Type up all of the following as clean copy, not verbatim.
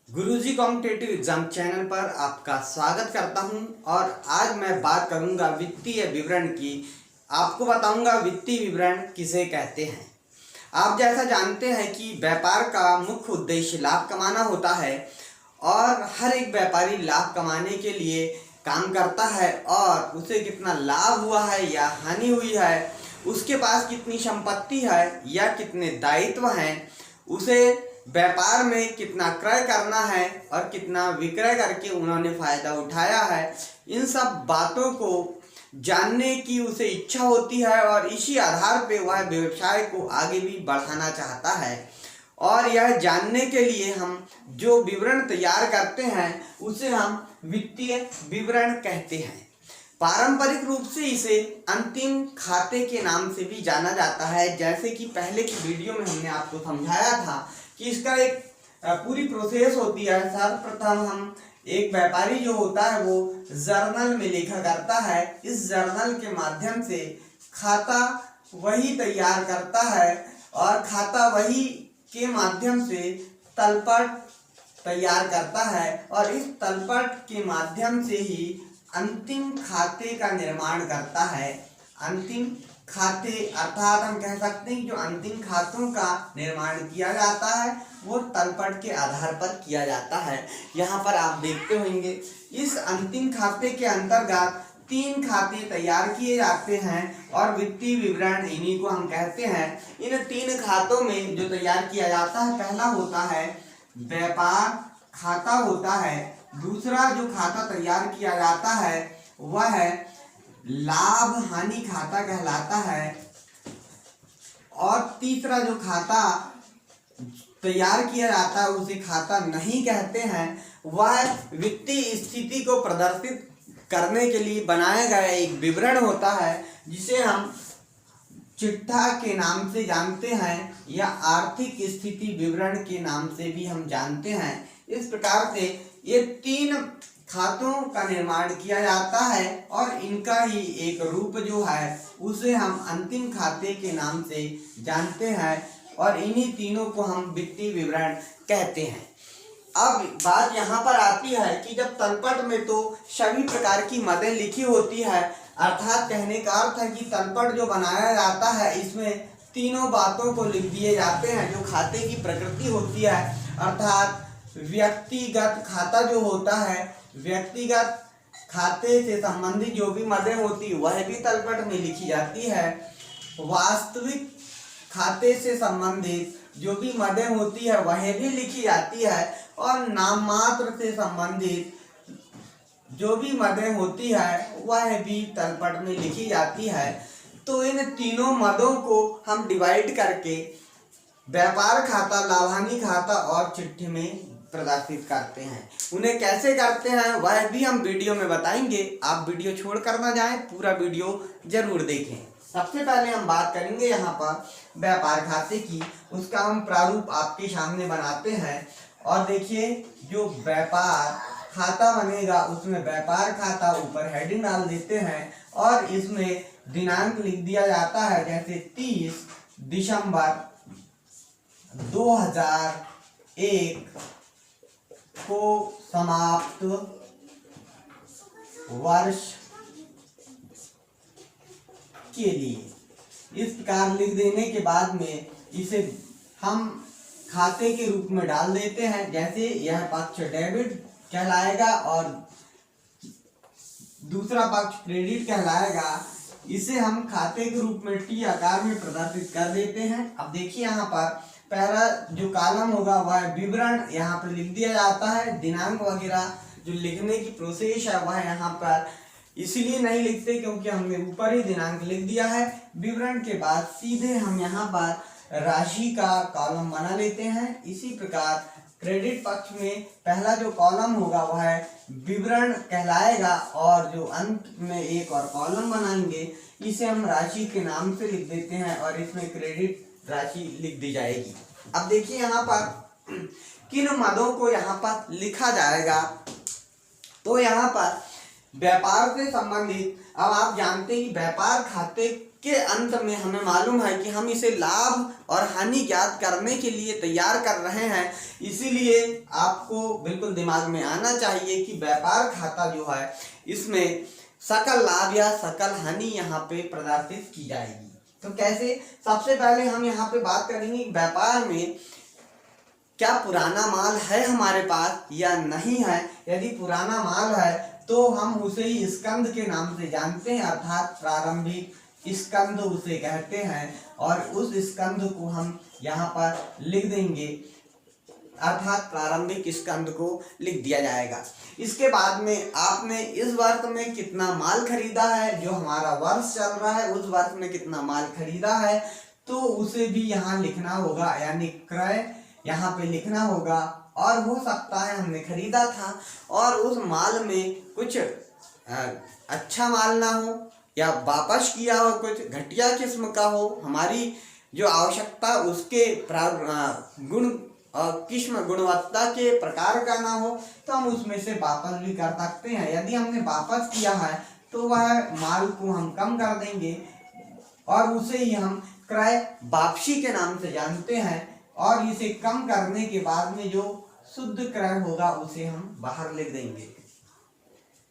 गुरुजी competitive exam channel पर आपका स्वागत करता हूं और आज मैं बात करूंगा वित्तीय विवरण की। आपको बताऊंगा वित्तीय विवरण किसे कहते हैं। आप जैसा जानते हैं कि व्यापार का मुख्य उद्देश्य लाभ कमाना होता है और हर एक व्यापारी लाभ कमाने के लिए काम करता है और उसे कितना लाभ हुआ है या हानि हुई है, उसके पास कितनी संपत्ति है या कितने दायित्व हैं, उसे व्यापार में कितना क्रय करना है और कितना विक्रय करके उन्होंने फायदा उठाया है, इन सब बातों को जानने की उसे इच्छा होती है और इसी आधार पे वह व्यवसाय को आगे भी बढ़ाना चाहता है। और यह जानने के लिए हम जो विवरण तैयार करते हैं उसे हम वित्तीय विवरण कहते हैं। पारंपरिक रूप से इसे अंतिम खाते के नाम से भी जाना जाता है। जैसे कि पहले की वीडियो में हमने आपको समझाया था कि इसका एक पूरी प्रोसेस होती है। सर्वप्रथम हम एक व्यापारी जो होता है वो जर्नल में लिखा करता है। इस जर्नल के माध्यम से खाता वही तैयार करता है और खाता वही के माध्यम से तलपट तैयार करता है और इस तलपट के माध्यम से ही अंतिम खाते का निर्माण करता है। अंतिम खाते अर्थात हम कह सकते हैं जो अंतिम खातों का निर्माण किया जाता है वो तलपट के आधार पर किया जाता है। यहाँ पर आप देखते होंगे इस अंतिम खाते के अंतर्गत 3 खाते तैयार किए जाते हैं और वित्तीय विवरण इन्हीं को हम कहते हैं। इन 3 खातों में जो तैयार किया जाता है, पहला होता है व्यापार खाता होता है, दूसरा जो खाता तैयार किया जाता है वह है लाभ हानि खाता कहलाता है और तीसरा जो खाता तैयार किया जाता है उसे खाता नहीं कहते हैं। वह वित्तीय स्थिति को प्रदर्शित करने के लिए बनाया गया एक विवरण होता है जिसे हम चिट्ठा के नाम से जानते हैं या आर्थिक स्थिति विवरण के नाम से भी हम जानते हैं। इस प्रकार से ये 3 खातों का निर्माण किया जाता है और इनका ही एक रूप जो है उसे हम अंतिम खाते के नाम से जानते हैं और इन्हीं तीनों को हम वित्तीय विवरण कहते हैं। अब बात यहाँ पर आती है कि जब तलपट में तो सभी प्रकार की मदें लिखी होती है, अर्थात कहने का अर्थ है कि तलपट जो बनाया जाता है इसमें तीनों बातों को लिख दिए जाते हैं। जो खाते की प्रकृति होती है अर्थात व्यक्तिगत खाता जो होता है, व्यक्तिगत खाते से संबंधित जो भी मदें होती वह भी तलपट में लिखी जाती है। वास्तविक खाते से संबंधित जो भी मदें होती है वह भी लिखी जाती है और नाम मात्र से संबंधित जो भी मदें होती है वह भी तलपट में लिखी जाती है। तो इन तीनों मदों को हम डिवाइड करके व्यापार खाता, लाभानी खाता और चिट्ठी में प्रदर्शित करते हैं। उन्हें कैसे करते हैं वह भी हम वीडियो में बताएंगे। आप वीडियो छोड़ कर ना जाएं, पूरा वीडियो जरूर देखें। सबसे पहले हम बात करेंगे यहाँ पर व्यापार खाते की। उसका हम प्रारूप आपके सामने बनाते हैं और देखिए जो व्यापार खाता बनेगा उसमें व्यापार खाता ऊपर हेडिंग डाल देते हैं और इसमें दिनांक लिख दिया जाता है। जैसे 30 दिसंबर 2001 को समाप्त वर्ष के लिए। इस प्रकार लिख देने के बाद में इसे हम खाते के रूप में डाल देते हैं। जैसे यह पक्ष डेबिट कहलाएगा और दूसरा पक्ष क्रेडिट कहलाएगा। इसे हम खाते के रूप में टी आकार में प्रदर्शित कर देते हैं। अब देखिए यहाँ पर पहला जो कॉलम होगा वह विवरण यहाँ पर लिख दिया जाता है। दिनांक वगैरह जो लिखने की प्रोसेस है वह यहाँ पर इसलिए नहीं लिखते क्योंकि हमने ऊपर ही दिनांक लिख दिया है। विवरण के बाद सीधे हम यहाँ पर राशि का कॉलम बना लेते हैं। इसी प्रकार क्रेडिट पक्ष में पहला जो कॉलम होगा वह विवरण कहलाएगा और जो अंत में एक और कॉलम बनाएंगे इसे हम राशि के नाम से लिख देते हैं और इसमें क्रेडिट राशि लिख दी जाएगी। अब देखिए यहाँ पर किन मदों को यहाँ पर लिखा जाएगा। तो यहाँ पर व्यापार से संबंधित, अब आप जानते हैं कि व्यापार खाते के अंत में हमें मालूम है कि हम इसे लाभ और हानि ज्ञात करने के लिए तैयार कर रहे हैं। इसीलिए आपको बिल्कुल दिमाग में आना चाहिए कि व्यापार खाता जो है इसमें सकल लाभ या सकल हानि यहाँ पे प्रदर्शित की जाएगी। तो कैसे? सबसे पहले हम यहाँ पे बात करेंगे व्यापार में क्या पुराना माल है हमारे पास या नहीं है। यदि पुराना माल है तो हम उसे ही स्कंद के नाम से जानते हैं, अर्थात प्रारंभिक स्कंद उसे कहते हैं, और उस स्कंद को हम यहाँ पर लिख देंगे, अर्थात प्रारंभिक स्कंद को लिख दिया जाएगा। इसके बाद में आपने इस वर्ष में कितना माल खरीदा है, जो हमारा वर्ष चल रहा है उस वर्ष में कितना माल खरीदा है, तो उसे भी यहाँ लिखना होगा, यानी क्रय यहाँ पे लिखना होगा। और हो सकता है हमने खरीदा था और उस माल में कुछ अच्छा माल ना हो या वापस किया हो, कुछ घटिया किस्म का हो, हमारी जो आवश्यकता उसके गुण किस्म गुणवत्ता के प्रकार का ना हो, तो हम उसमें से वापस भी कर सकते हैं। यदि हमने वापस किया है तो वह माल को हम कम कर देंगे और उसे ही हम क्रय वापसी के नाम से जानते हैं, और इसे कम करने के बाद में जो शुद्ध क्रय होगा उसे हम बाहर लिख देंगे।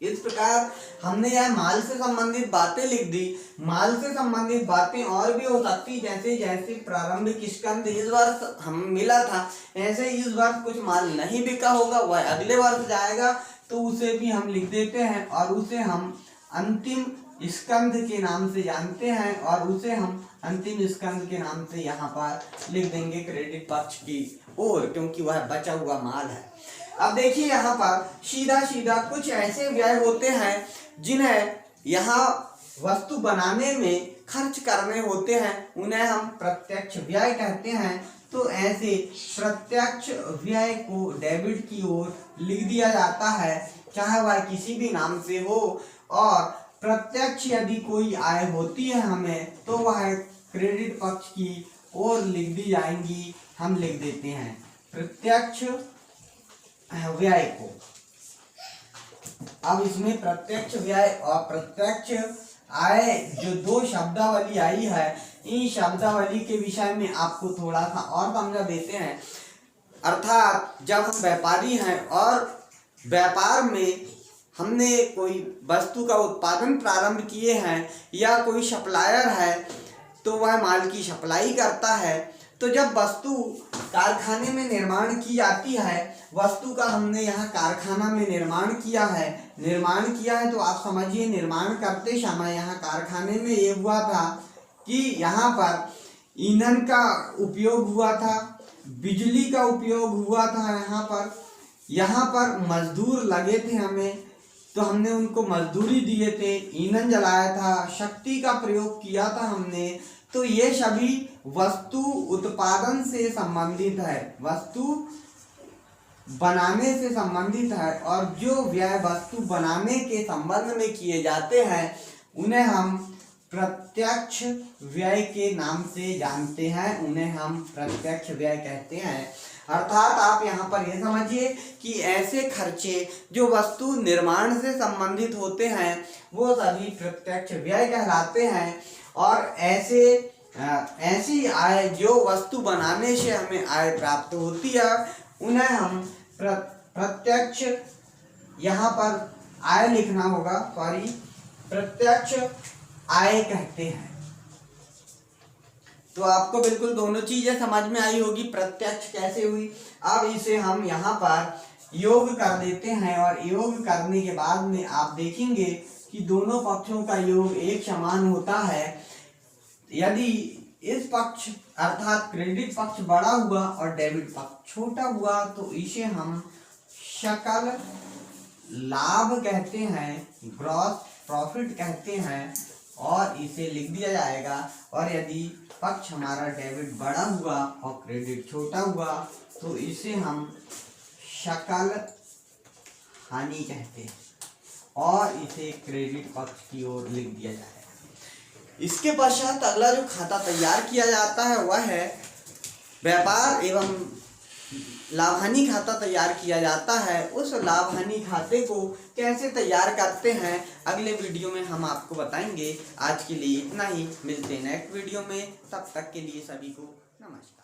इस प्रकार हमने यह माल से संबंधित बातें लिख दी। माल से संबंधित बातें और भी हो सकती, जैसे जैसे प्रारंभिक स्कंद इस वर्ष हम मिला था, ऐसे इस वर्ष कुछ माल नहीं बिका होगा, वह अगले वर्ष जाएगा, तो उसे भी हम लिख देते हैं और उसे हम अंतिम स्कंद के नाम से जानते हैं, और उसे हम अंतिम स्कंद के नाम से यहाँ पर लिख देंगे क्रेडिट पक्ष की ओर, क्योंकि वह बचा हुआ माल है। अब देखिए यहाँ पर सीधा सीधा कुछ ऐसे व्यय होते हैं जिन्हें यहाँ वस्तु बनाने में खर्च करने होते हैं, उन्हें हम प्रत्यक्ष व्यय कहते हैं। तो ऐसे प्रत्यक्ष व्यय को डेबिट की ओर लिख दिया जाता है, चाहे वह किसी भी नाम से हो, और प्रत्यक्ष यदि कोई आय होती है हमें तो वह क्रेडिट पक्ष की ओर लिख दी जाएंगी। हम लिख देते हैं प्रत्यक्ष व्यय को। अब इसमें प्रत्यक्ष व्यय और प्रत्यक्ष आय जो दो शब्दावली आई है, इन शब्दावली के विषय में आपको थोड़ा सा और समझा देते हैं। अर्थात जब हम व्यापारी हैं और व्यापार में हमने कोई वस्तु का उत्पादन प्रारंभ किए हैं, या कोई सप्लायर है तो वह माल की सप्लाई करता है, तो जब वस्तु कारखाने में निर्माण की जाती है, वस्तु का हमने यहाँ कारखाना में निर्माण किया है, तो आप समझिए निर्माण करते समय यहाँ कारखाने में ये हुआ था कि यहाँ पर ईंधन का उपयोग हुआ था, बिजली का उपयोग हुआ था, यहाँ पर मजदूर लगे थे हमें, तो हमने उनको मजदूरी दिए थे, ईंधन जलाया था, शक्ति का प्रयोग किया था हमने। तो ये सभी वस्तु उत्पादन से संबंधित है, वस्तु बनाने से संबंधित है, और जो व्यय वस्तु बनाने के संबंध में किए जाते हैं उन्हें हम प्रत्यक्ष व्यय के नाम से जानते हैं, उन्हें हम प्रत्यक्ष व्यय कहते हैं। अर्थात आप यहाँ पर यह समझिए कि ऐसे खर्चे जो वस्तु निर्माण से संबंधित होते हैं वो सभी प्रत्यक्ष व्यय कहलाते हैं, और ऐसी आय जो वस्तु बनाने से हमें आय प्राप्त होती है उन्हें हम प्रत्यक्ष यहाँ पर आय लिखना होगा, प्रत्यक्ष आय कहते हैं। तो आपको बिल्कुल दोनों चीजें समझ में आई होगी, प्रत्यक्ष कैसे हुई। अब इसे हम यहाँ पर योग कर देते हैं, और योग करने के बाद में आप देखेंगे कि दोनों पक्षों का योग एक समान होता है। यदि इस पक्ष अर्थात क्रेडिट पक्ष बड़ा हुआ और डेबिट पक्ष छोटा हुआ तो इसे हम सकल लाभ कहते हैं, ग्रॉस प्रॉफिट कहते हैं, और इसे लिख दिया जाएगा। और यदि पक्ष हमारा डेबिट बड़ा हुआ और क्रेडिट छोटा हुआ तो इसे हम सकल हानि कहते हैं, और इसे क्रेडिट पक्ष की ओर लिख दिया जाएगा। इसके पश्चात अगला जो खाता तैयार किया जाता है वह है व्यापार एवं लाभ हानि खाता तैयार किया जाता है, उस लाभ हानि खाते को कैसे तैयार करते हैं अगले वीडियो में हम आपको बताएंगे। आज के लिए इतना ही, मिलते हैं नेक्स्ट वीडियो में, तब तक के लिए सभी को नमस्कार।